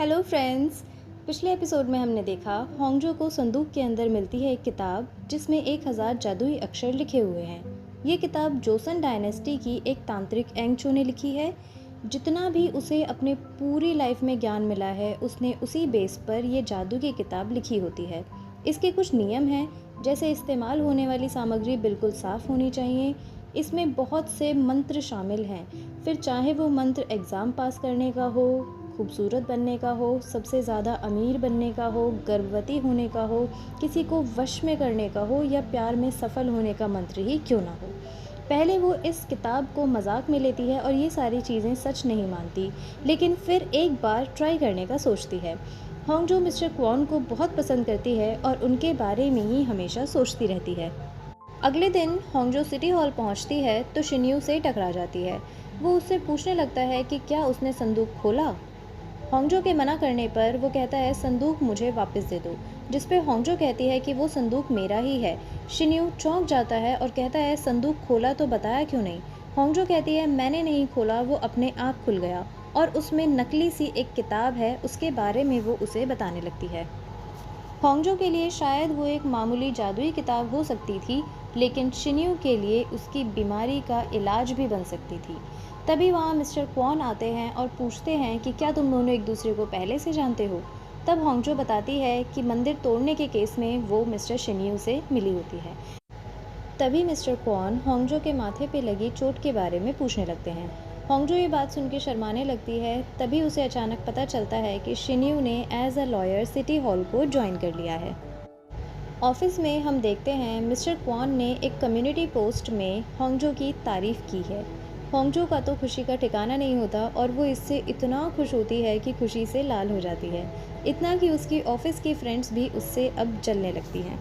Hello friends. पिछले episode में हमने देखा होंगजो को संदूक के अंदर मिलती है एक किताब जिसमें 1000 जादुई अक्षर लिखे हुए हैं। ये किताब जोसन डायनेस्टी की एक तांत्रिक एंगचो ने लिखी है। जितना भी उसे अपने पूरी लाइफ में ज्ञान मिला है उसने उसी बेस पर ये जादू की किताब लिखी होती है। इसके कुछ नियम हैं, जैसे इस्तेमाल होने वाली सामग्री बिल्कुल साफ़ होनी चाहिए। इसमें बहुत से मंत्र शामिल हैं, फिर चाहे वो मंत्र एग्ज़ाम पास करने का हो, खूबसूरत बनने का हो, सबसे ज़्यादा अमीर बनने का हो, गर्भवती होने का हो, किसी को वश में करने का हो या प्यार में सफल होने का मंत्र ही क्यों ना हो। पहले वो इस किताब को मजाक में लेती है और ये सारी चीज़ें सच नहीं मानती, लेकिन फिर एक बार ट्राई करने का सोचती है। होंगजो मिस्टर क्वॉन को बहुत पसंद करती है और उनके बारे में ही हमेशा सोचती रहती है। अगले दिन होंगजो सिटी हॉल पहुंचती है तो शिन्यू से टकरा जाती है। वो उससे पूछने लगता है कि क्या उसने संदूक खोला। होंगजो के मना करने पर वो कहता है संदूक मुझे वापस दे दो, जिस पे होंगजो कहती है कि वो संदूक मेरा ही है। शिन्यू चौंक जाता है और कहता है संदूक खोला तो बताया क्यों नहीं। होंगजो कहती है मैंने नहीं खोला, वो अपने आप खुल गया और उसमें नकली सी एक किताब है, उसके बारे में वो उसे बताने लगती है। होंगजो के लिए शायद वो एक मामूली जादुई किताब हो सकती थी, लेकिन शिन्यू के लिए उसकी बीमारी का इलाज भी बन सकती थी। तभी वहाँ मिस्टर क्वॉन आते हैं और पूछते हैं कि क्या तुम दोनों एक दूसरे को पहले से जानते हो। तब होंगजो बताती है कि मंदिर तोड़ने के केस में वो मिस्टर शिन्यू से मिली होती है। तभी मिस्टर क्वॉन होंगजो के माथे पे लगी चोट के बारे में पूछने लगते हैं। होंगजो ये बात सुन के शर्माने लगती है। तभी उसे अचानक पता चलता है कि शिन्यू ने as a lawyer city hall को ज्वाइन कर लिया है। ऑफिस में हम देखते हैं मिस्टर क्वॉन ने एक कम्युनिटी पोस्ट में होंगजो की तारीफ़ की है। होंगजो का तो खुशी का ठिकाना नहीं होता और वो इससे इतना खुश होती है कि खुशी से लाल हो जाती है, इतना कि उसकी ऑफिस की फ्रेंड्स भी उससे अब जलने लगती हैं।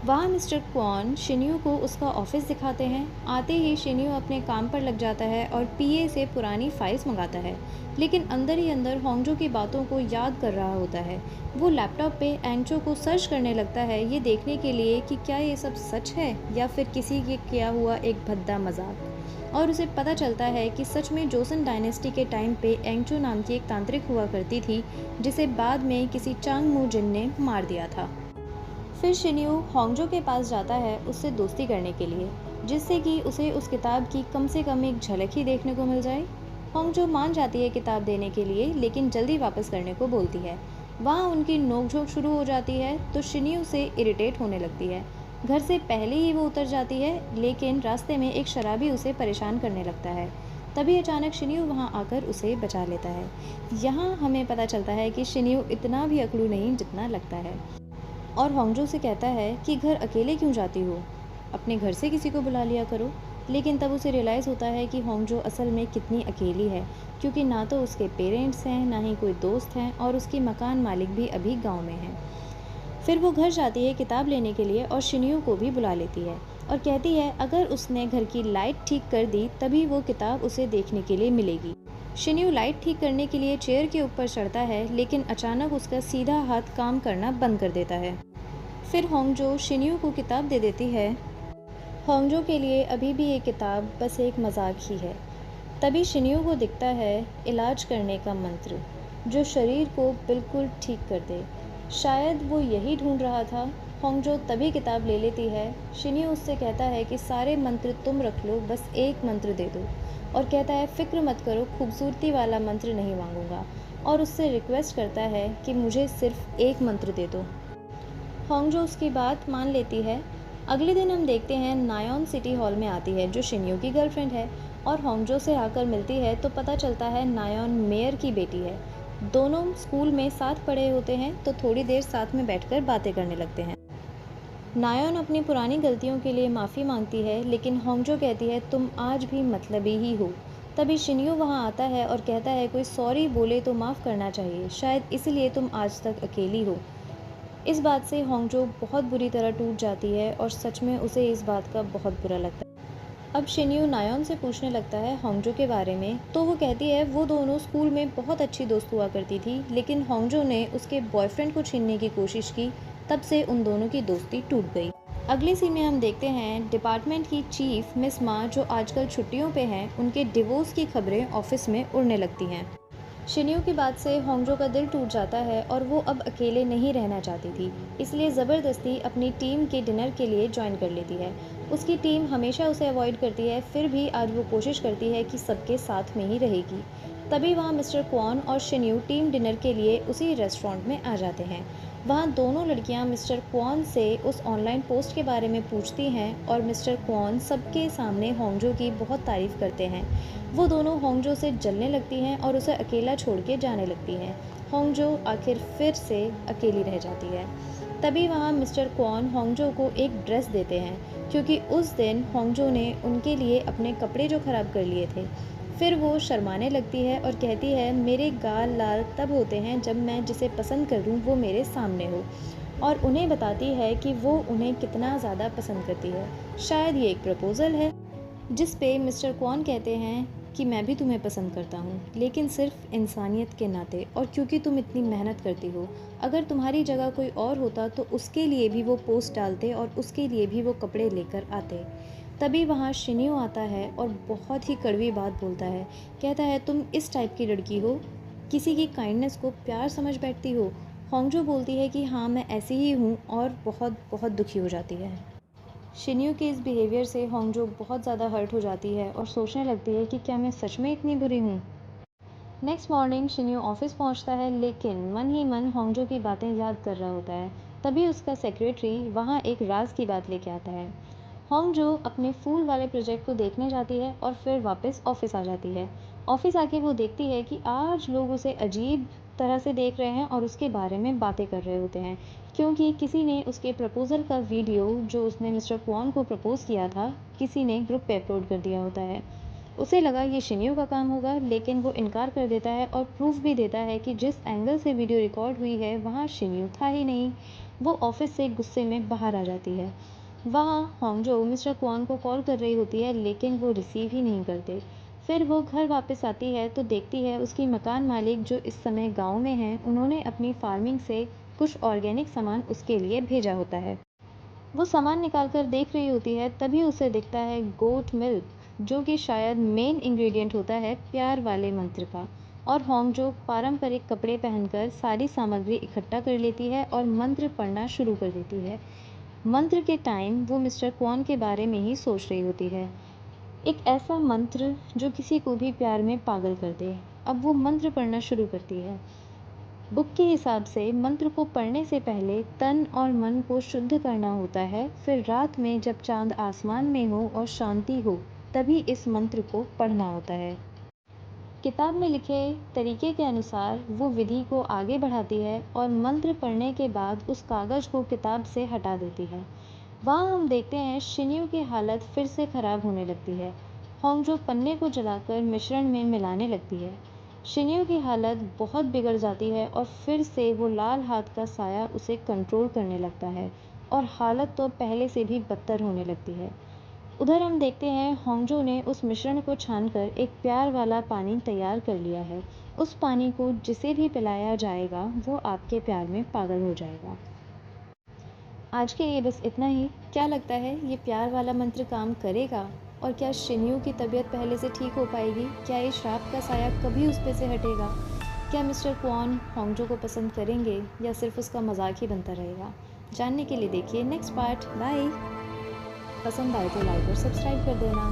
वहाँ मिस्टर क्वॉन शिन्यू को उसका ऑफिस दिखाते हैं। आते ही शिन्यू अपने काम पर लग जाता है और पीए से पुरानी फाइल्स मंगाता है, लेकिन अंदर ही अंदर होंगजो की बातों को याद कर रहा होता है। वो लैपटॉप पे एंगचो को सर्च करने लगता है, ये देखने के लिए कि क्या ये सब सच है या फिर किसी के किया हुआ एक भद्दा मजाक। और उसे पता चलता है कि सच में जोसन डायनेस्टी के टाइम पे एंगचो नाम की एक तांत्रिक हुआ करती थी, जिसे बाद में किसी चांगमू जिन ने मार दिया था। फिर शिन्यू होंगजो के पास जाता है उससे दोस्ती करने के लिए, जिससे कि उसे उस किताब की कम से कम एक झलक ही देखने को मिल जाए। होंगजो मान जाती है किताब देने के लिए, लेकिन जल्दी वापस करने को बोलती है। वहाँ उनकी नोकझोंक शुरू हो जाती है तो शिन्यू से इरिटेट होने लगती है। घर से पहले ही वो उतर जाती है, लेकिन रास्ते में एक शराबी उसे परेशान करने लगता है। तभी अचानक शिन्यू वहाँ आकर उसे बचा लेता है। यहाँ हमें पता चलता है कि शिन्यू इतना भी अकड़ू नहीं जितना लगता है, और होंगजो से कहता है कि घर अकेले क्यों जाती हो, अपने घर से किसी को बुला लिया करो। लेकिन तब उसे रियलाइज़ होता है कि होंगजो असल में कितनी अकेली है, क्योंकि ना तो उसके पेरेंट्स हैं, ना ही कोई दोस्त हैं, और उसकी मकान मालिक भी अभी गांव में है। फिर वो घर जाती है किताब लेने के लिए और शिन्यू को भी बुला लेती है और कहती है अगर उसने घर की लाइट ठीक कर दी तभी वो किताब उसे देखने के लिए मिलेगी। शिन्यू लाइट ठीक करने के लिए चेयर के ऊपर चढ़ता है, लेकिन अचानक उसका सीधा हाथ काम करना बंद कर देता है। फिर होंगजो शिन्यू को किताब दे देती है। होंगजो के लिए अभी भी ये किताब बस एक मजाक ही है। तभी शिन्यू को दिखता है इलाज करने का मंत्र, जो शरीर को बिल्कुल ठीक कर दे। शायद वो यही ढूंढ रहा था। होंगजो तभी किताब ले लेती है। शिन्यू उससे कहता है कि सारे मंत्र तुम रख लो, बस एक मंत्र दे दो, और कहता है फिक्र मत करो, खूबसूरती वाला मंत्र नहीं मांगूंगा, और उससे रिक्वेस्ट करता है कि मुझे सिर्फ एक मंत्र दे दो। होंगजो उसकी बात मान लेती है। अगले दिन हम देखते हैं नायोन सिटी हॉल में आती है, जो शिन्यू की गर्लफ्रेंड है, और होंगजो से आकर मिलती है तो पता चलता है नायोन मेयर की बेटी है। दोनों स्कूल में साथ पढ़े होते हैं तो थोड़ी देर साथ में बैठकर बातें करने लगते हैं। नायोन अपनी पुरानी गलतियों के लिए माफ़ी मांगती है, लेकिन होंगजो कहती है तुम आज भी मतलबी ही हो। तभी शिन्यू वहाँ आता है और कहता है कोई सॉरी बोले तो माफ़ करना चाहिए, शायद इसलिए तुम आज तक अकेली हो। इस बात से होंगजो बहुत बुरी तरह टूट जाती है और सच में उसे इस बात का बहुत बुरा लगता है। अब शिन्यू नायोन से पूछने लगता है होंगजो के बारे में, तो वो कहती है वो दोनों स्कूल में बहुत अच्छी दोस्त हुआ करती थी, लेकिन होंगजो ने उसके बॉयफ्रेंड को छीनने की कोशिश की, तब से उन दोनों की दोस्ती टूट गई। अगले सीन में हम देखते हैं डिपार्टमेंट की चीफ मिस मा, जो आजकल छुट्टियों पे हैं, उनके डिवोर्स की खबरें ऑफिस में उड़ने लगती हैं। शिन्यू की बात से होंगजो का दिल टूट जाता है और वो अब अकेले नहीं रहना चाहती थी, इसलिए ज़बरदस्ती अपनी टीम के डिनर के लिए ज्वाइन कर लेती है। उसकी टीम हमेशा उसे अवॉइड करती है, फिर भी आज वो कोशिश करती है कि सबके साथ में ही रहेगी। तभी वहाँ मिस्टर क्वॉन और शिन्यू टीम डिनर के लिए उसी रेस्टोरेंट में आ जाते हैं। वहाँ दोनों लड़कियाँ मिस्टर क्वॉन से उस ऑनलाइन पोस्ट के बारे में पूछती हैं और मिस्टर क्वॉन सबके सामने होंगजो की बहुत तारीफ़ करते हैं। वो दोनों होंगजो से जलने लगती हैं और उसे अकेला छोड़ के जाने लगती हैं। होंगजो आखिर फिर से अकेली रह जाती है। तभी वहाँ मिस्टर क्वॉन होंगजो को एक ड्रेस देते हैं, क्योंकि उस दिन होंगजो ने उनके लिए अपने कपड़े जो ख़राब कर लिए थे। फिर वो शर्माने लगती है और कहती है, मेरे गाल लाल तब होते हैं जब मैं जिसे पसंद करूं वो मेरे सामने हो। और उन्हें बताती है कि वो उन्हें कितना ज़्यादा पसंद करती है। शायद ये एक प्रपोज़ल है, जिस पे मिस्टर क्वॉन कहते हैं कि मैं भी तुम्हें पसंद करता हूँ, लेकिन सिर्फ इंसानियत के नाते और क्योंकि तुम इतनी मेहनत करती हो। अगर तुम्हारी जगह कोई और होता तो उसके लिए भी वो पोस्ट डालते और उसके लिए भी वो कपड़े लेकर आते। तभी वहाँ शिन्यू आता है और बहुत ही कड़वी बात बोलता है। कहता है, तुम इस टाइप की लड़की हो, किसी की काइंडनेस को प्यार समझ बैठती हो। होंगजो बोलती है कि हाँ मैं ऐसी ही हूँ और बहुत बहुत दुखी हो जाती है। शिन्यू के इस बिहेवियर से होंगजो बहुत ज़्यादा हर्ट हो जाती है और सोचने लगती है कि क्या मैं सच में इतनी बुरी हूँ। नेक्स्ट मॉर्निंग शिन्यू ऑफिस पहुंचता है, लेकिन मन ही मन होंगजो की बातें याद कर रहा होता है। तभी उसका सेक्रेटरी वहां एक राज की बात लेके आता है। होंगजो अपने फूल वाले प्रोजेक्ट को देखने जाती है और फिर वापस ऑफिस आ जाती है। ऑफिस आके वो देखती है कि आज लोग उसे अजीब तरह से देख रहे हैं और उसके बारे में बातें कर रहे होते हैं, क्योंकि किसी ने उसके प्रपोज़ल का वीडियो जो उसने मिस्टर क्वॉन को प्रपोज़ किया था, किसी ने ग्रुप पे अपलोड कर दिया होता है। उसे लगा ये शिन्यू का काम होगा, लेकिन वो इनकार कर देता है और प्रूफ भी देता है कि जिस एंगल से वीडियो रिकॉर्ड हुई है वहाँ शिन्यू था ही नहीं। वो ऑफिस से गुस्से में बाहर आ जाती है। वहाँ होंगजो मिस्टर क्वॉन को कॉल कर रही होती है, लेकिन वो रिसीव ही नहीं करते। फिर वो घर वापस आती है तो देखती है उसकी मकान मालिक जो इस समय गांव में हैं, उन्होंने अपनी फार्मिंग से कुछ ऑर्गेनिक सामान उसके लिए भेजा होता है। वो सामान निकाल कर देख रही होती है, तभी उसे दिखता है गोट मिल्क, जो कि शायद मेन इंग्रेडिएंट होता है प्यार वाले मंत्र का। और होंगजो पारंपरिक कपड़े पहनकर सारी सामग्री इकट्ठा कर लेती है और मंत्र पढ़ना शुरू कर देती है। मंत्र के टाइम वो मिस्टर क्वॉन के बारे में ही सोच रही होती है, एक ऐसा मंत्र जो किसी को भी प्यार में पागल कर दे। अब वो मंत्र पढ़ना शुरू करती है। बुक के हिसाब से मंत्र को पढ़ने से पहले तन और मन को शुद्ध करना होता है, फिर रात में जब चांद आसमान में हो और शांति हो, तभी इस मंत्र को पढ़ना होता है। किताब में लिखे तरीके के अनुसार वो विधि को आगे बढ़ाती है और मंत्र पढ़ने के बाद उस कागज़ को किताब से हटा देती है। वहाँ हम देखते हैं शिन्यू की हालत फिर से खराब होने लगती है। होंगजो पन्ने को जलाकर मिश्रण में मिलाने लगती है। शिन्यू की हालत बहुत बिगड़ जाती है और फिर से वो लाल हाथ का साया उसे कंट्रोल करने लगता है और हालत तो पहले से भी बदतर होने लगती है। उधर हम देखते हैं होंगजो ने उस मिश्रण को छानकर एक प्यार वाला पानी तैयार कर लिया है। उस पानी को जिसे भी पिलाया जाएगा वो आपके प्यार में पागल हो जाएगा। आज के लिए बस इतना ही। क्या लगता है ये प्यार वाला मंत्र काम करेगा? और क्या शिन्यू की तबीयत पहले से ठीक हो पाएगी? क्या ये श्राप का साया कभी उस पे से हटेगा? क्या मिस्टर क्वॉन होंगजो को पसंद करेंगे या सिर्फ उसका मजाक ही बनता रहेगा? जानने के लिए देखिए नेक्स्ट पार्ट। बाय। पसंद आए तो लाइक और सब्सक्राइब कर देना।